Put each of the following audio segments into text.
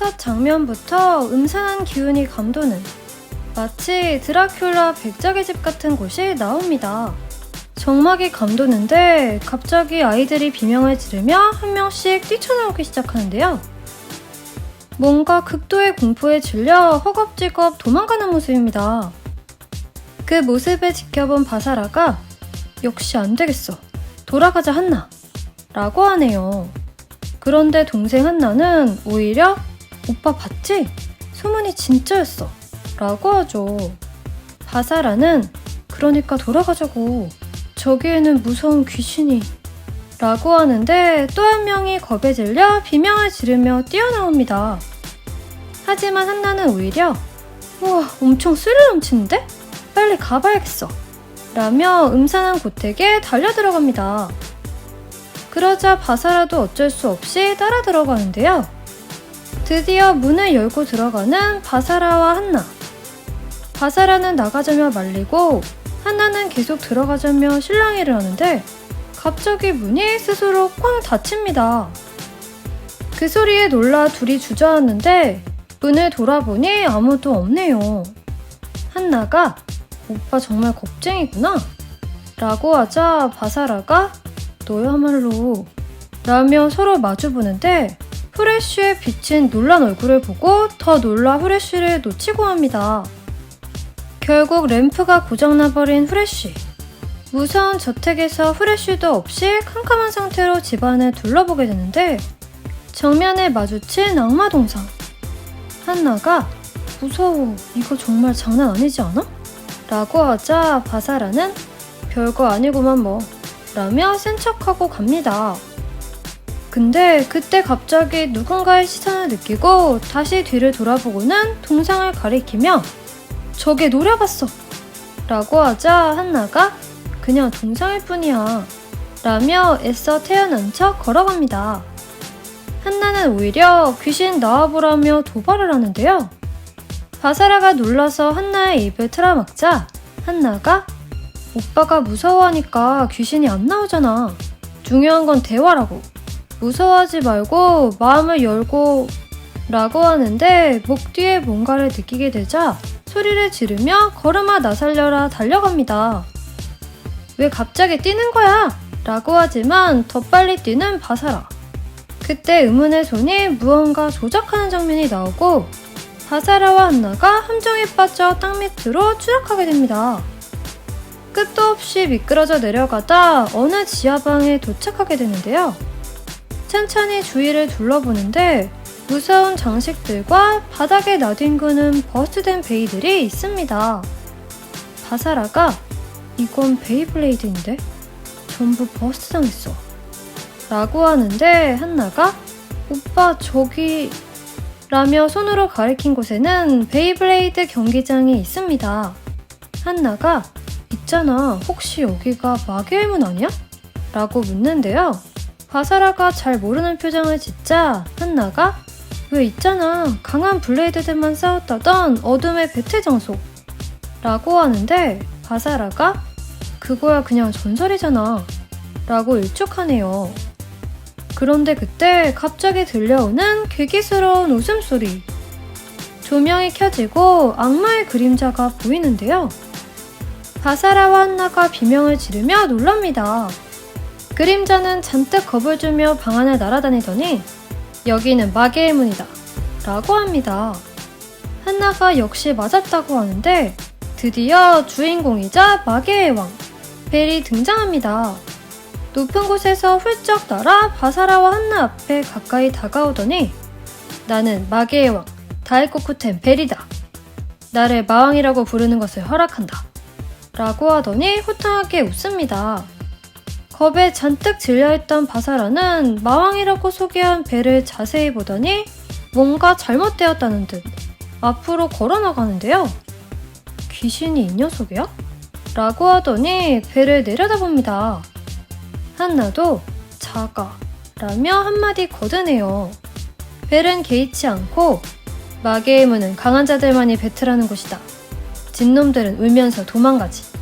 첫 장면부터 음산한 기운이 감도는 마치 드라큘라 백작의 집 같은 곳이 나옵니다. 정막이 감도는데 갑자기 아이들이 비명을 지르며 한 명씩 뛰쳐나오기 시작하는데요. 뭔가 극도의 공포에 질려 허겁지겁 도망가는 모습입니다. 그 모습을 지켜본 바사라가 역시 안 되겠어. 돌아가자 한나 라고 하네요. 그런데 동생 한나는 오히려 오빠 봤지? 소문이 진짜였어 라고 하죠. 바사라는 그러니까 돌아가자고. 저기에는 무서운 귀신이 라고 하는데 또 한 명이 겁에 질려 비명을 지르며 뛰어나옵니다. 하지만 한나는 오히려 우와 엄청 스릴 넘치는데? 빨리 가봐야겠어 라며 음산한 고택에 달려 들어갑니다. 그러자 바사라도 어쩔 수 없이 따라 들어가는데요. 드디어 문을 열고 들어가는 바사라와 한나. 바사라는 나가자며 말리고 한나는 계속 들어가자며 실랑이를 하는데 갑자기 문이 스스로 꽝 닫힙니다. 그 소리에 놀라 둘이 주저앉는데 문을 돌아보니 아무도 없네요. 한나가 오빠 정말 겁쟁이구나 라고 하자 바사라가 너야말로 라며 서로 마주보는데 후레쉬에 비친 놀란 얼굴을 보고 더 놀라 후레쉬를 놓치고 합니다. 결국 램프가 고장나버린 후레쉬. 무서운 저택에서 후레쉬도 없이 캄캄한 상태로 집안을 둘러보게 되는데 정면에 마주친 악마 동상. 한나가 무서워 이거 정말 장난 아니지 않아? 라고 하자 바사라는 별거 아니구만 뭐 라며 센 척하고 갑니다. 근데 그때 갑자기 누군가의 시선을 느끼고 다시 뒤를 돌아보고는 동상을 가리키며 저게 노려봤어 라고 하자 한나가 그냥 동상일 뿐이야 라며 애써 태어난 척 걸어갑니다. 한나는 오히려 귀신 나와보라며 도발을 하는데요. 바사라가 놀라서 한나의 입을 틀어막자 한나가 오빠가 무서워하니까 귀신이 안 나오잖아. 중요한 건 대화라고. 무서워하지 말고 마음을 열고 라고 하는데 목 뒤에 뭔가를 느끼게 되자 소리를 지르며 걸음아 나 살려라 달려갑니다. 왜 갑자기 뛰는 거야? 라고 하지만 더 빨리 뛰는 바사라. 그때 의문의 손이 무언가 조작하는 장면이 나오고 바사라와 한나가 함정에 빠져 땅 밑으로 추락하게 됩니다. 끝도 없이 미끄러져 내려가다 어느 지하방에 도착하게 되는데요. 천천히 주위를 둘러보는데 무서운 장식들과 바닥에 나뒹구는 버스트된 베이들이 있습니다. 바사라가 이건 베이블레이드인데? 전부 버스트 당했어 라고 하는데 한나가 오빠 저기 라며 손으로 가리킨 곳에는 베이블레이드 경기장이 있습니다. 한나가 있잖아 혹시 여기가 마계의 문 아니야? 라고 묻는데요. 바사라가 잘 모르는 표정을 짓자 한나가 왜 있잖아 강한 블레이드들만 싸웠다던 어둠의 배틀 장소 라고 하는데 바사라가 그거야 그냥 전설이잖아 라고 일축하네요. 그런데 그때 갑자기 들려오는 괴기스러운 웃음소리. 조명이 켜지고 악마의 그림자가 보이는데요. 바사라와 한나가 비명을 지르며 놀랍니다. 그림자는 잔뜩 겁을 주며 방 안을 날아다니더니 여기는 마계의 문이다 라고 합니다. 한나가 역시 맞았다고 하는데 드디어 주인공이자 마계의 왕 벨이 등장합니다. 높은 곳에서 훌쩍 날아 바사라와 한나 앞에 가까이 다가오더니 나는 마계의 왕 다이코쿠텐 벨이다. 나를 마왕이라고 부르는 것을 허락한다 라고 하더니 호탕하게 웃습니다. 겁에 잔뜩 질려있던 바사라는 마왕이라고 소개한 벨을 자세히 보더니 뭔가 잘못되었다는 듯 앞으로 걸어나가는데요. 귀신이 이 녀석이야? 라고 하더니 벨을 내려다봅니다. 한나도 자가 라며 한마디 거드네요. 벨은 개의치 않고 마계의 문은 강한 자들만이 배틀하는 곳이다. 진놈들은 울면서 도망가지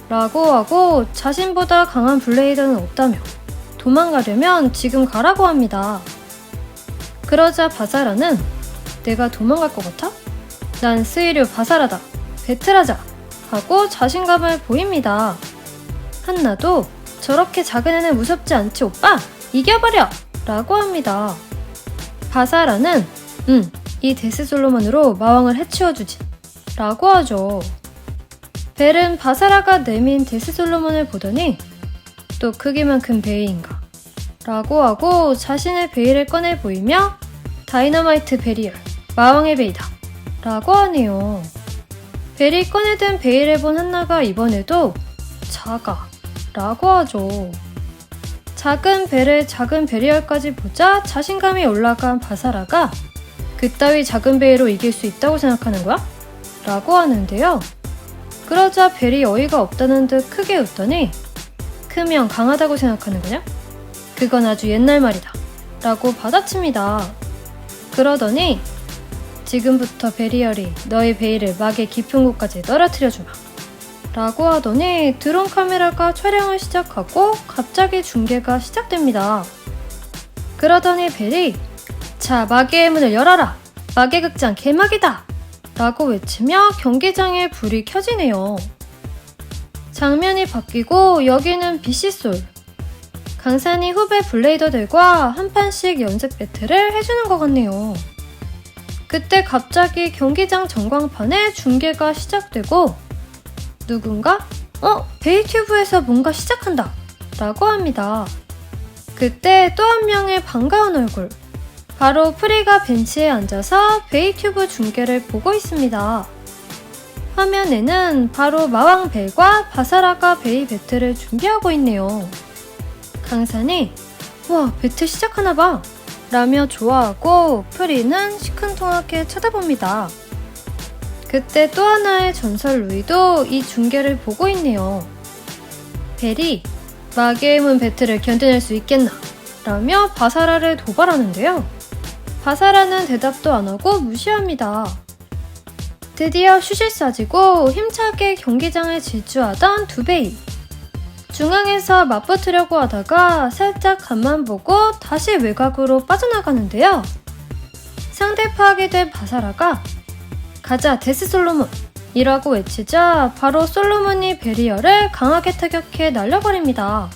라고 하고 자신보다 강한 블레이드는 없다며 도망가려면 지금 가라고 합니다. 그러자 바사라는 내가 도망갈 것 같아? 난 스이류 바사라다. 배틀하자. 하고 자신감을 보입니다. 한나도 저렇게 작은 애는 무섭지 않지 오빠? 이겨버려! 라고 합니다. 바사라는 이 데스솔로몬으로 마왕을 해치워주지 라고 하죠. 벨은 바사라가 내민 데스솔로몬을 보더니 또 크기만큼 베이인가 라고 하고 자신의 베이를 꺼내 보이며 다이너마이트 베리얼 마왕의 베이다 라고 하네요. 벨이 꺼내든 베이를 본 한나가 이번에도 작아 라고 하죠. 작은 벨을 작은 베리얼까지 보자 자신감이 올라간 바사라가 그따위 작은 베이로 이길 수 있다고 생각하는 거야? 라고 하는데요. 그러자 벨이 어이가 없다는 듯 크게 웃더니 크면 강하다고 생각하는 거냐? 그건 아주 옛날 말이다 라고 받아칩니다. 그러더니 지금부터 베리얼이 너의 베이를 막의 깊은 곳까지 떨어뜨려주마 라고 하더니 드론 카메라가 촬영을 시작하고 갑자기 중계가 시작됩니다. 그러더니 벨이 자 마계의 문을 열어라! 마계 극장 개막이다! 라고 외치며 경기장에 불이 켜지네요. 장면이 바뀌고 여기는 BC솔. 강산이 후배 블레이더들과 한 판씩 연습 배틀을 해주는 것 같네요. 그때 갑자기 경기장 전광판에 중계가 시작되고 누군가 베이튜브에서 뭔가 시작한다 라고 합니다. 그때 또 한 명의 반가운 얼굴, 바로 프리가 벤치에 앉아서 베이튜브 중계를 보고 있습니다. 화면에는 바로 마왕 벨과 바사라가 베이 배틀을 준비하고 있네요. 강산이 와 배틀 시작하나봐 라며 좋아하고 프리는 시큰둥하게 쳐다봅니다. 그때 또 하나의 전설 루이도 이 중계를 보고 있네요. 벨이 마계의 문 배틀을 견뎌낼 수 있겠나? 라며 바사라를 도발하는데요. 바사라는 대답도 안 하고 무시합니다. 드디어 슛이 쏴지고 힘차게 경기장을 질주하던 두 베이. 중앙에서 맞붙으려고 하다가 살짝 간만 보고 다시 외곽으로 빠져나가는데요. 상대 파악이 된 바사라가 가자 데스솔로몬! 이라고 외치자 바로 솔로몬이 베리얼을 강하게 타격해 날려버립니다.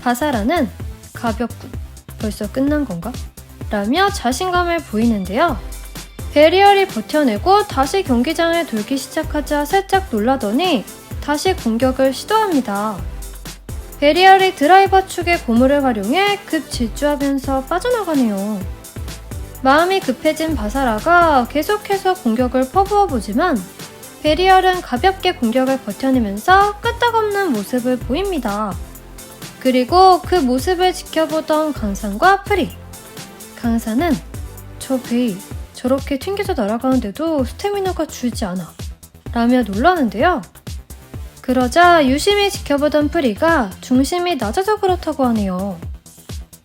바사라는 가볍군. 벌써 끝난 건가? 라며 자신감을 보이는데요. 베리얼이 버텨내고 다시 경기장을 돌기 시작하자 살짝 놀라더니 다시 공격을 시도합니다. 베리얼이 드라이버 축의 고무를 활용해 급 질주하면서 빠져나가네요. 마음이 급해진 바사라가 계속해서 공격을 퍼부어보지만 베리얼은 가볍게 공격을 버텨내면서 끄떡없는 모습을 보입니다. 그리고 그 모습을 지켜보던 강산과 프리. 강산은 저 베이 저렇게 튕겨져 날아가는데도 스태미너가 줄지 않아 라며 놀라는데요. 그러자 유심히 지켜보던 프리가 중심이 낮아서 그렇다고 하네요.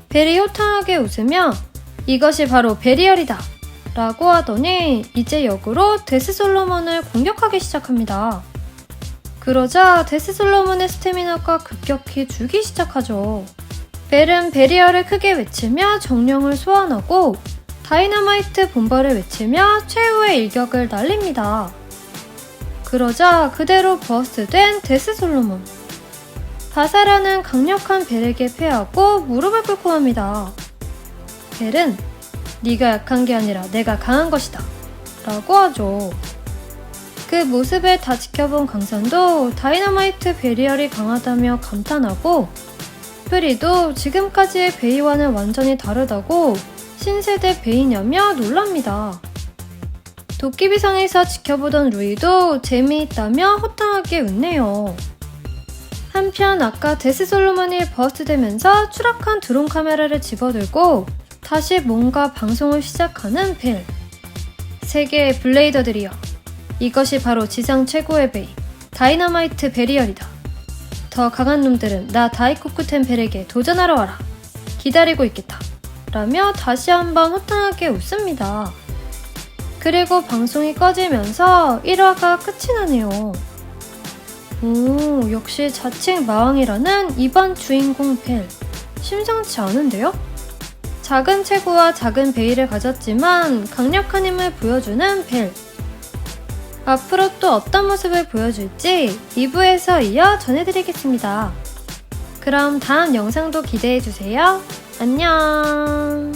벨이 호탕하게 웃으며 이것이 바로 베리얼이다 라고 하더니 이제 역으로 데스솔로몬을 공격하기 시작합니다. 그러자 데스솔로몬의 스태미너가 급격히 줄기 시작하죠. 벨은 베리얼을 크게 외치며 정령을 소환하고 다이너마이트 본벌을 외치며 최후의 일격을 날립니다. 그러자 그대로 버스트된 데스솔로몬. 바사라는 강력한 벨에게 패하고 무릎을 꿇고 맙니다. 벨은 네가 약한 게 아니라 내가 강한 것이다 라고 하죠. 그 모습을 다 지켜본 강산도 다이너마이트 베리얼이 강하다며 감탄하고 프리도 지금까지의 베이와는 완전히 다르다고 신세대 베이냐며 놀랍니다. 도깨비성에서 지켜보던 루이도 재미있다며 호탕하게 웃네요. 한편 아까 데스솔로몬이 버스트되면서 추락한 드론 카메라를 집어들고 다시 뭔가 방송을 시작하는 벨. 세계의 블레이더들이여. 이것이 바로 지상 최고의 베이, 다이너마이트 베리얼이다. 더 강한 놈들은 나 다이코쿠텐 벨에게 도전하러 와라. 기다리고 있겠다. 라며 다시 한번 호탕하게 웃습니다. 그리고 방송이 꺼지면서 1화가 끝이 나네요. 오, 역시 자칭 마왕이라는 이번 주인공 벨. 심상치 않은데요? 작은 체구와 작은 베일을 가졌지만 강력한 힘을 보여주는 벨. 앞으로 또 어떤 모습을 보여줄지 2부에서 이어 전해드리겠습니다. 그럼 다음 영상도 기대해주세요. 안녕.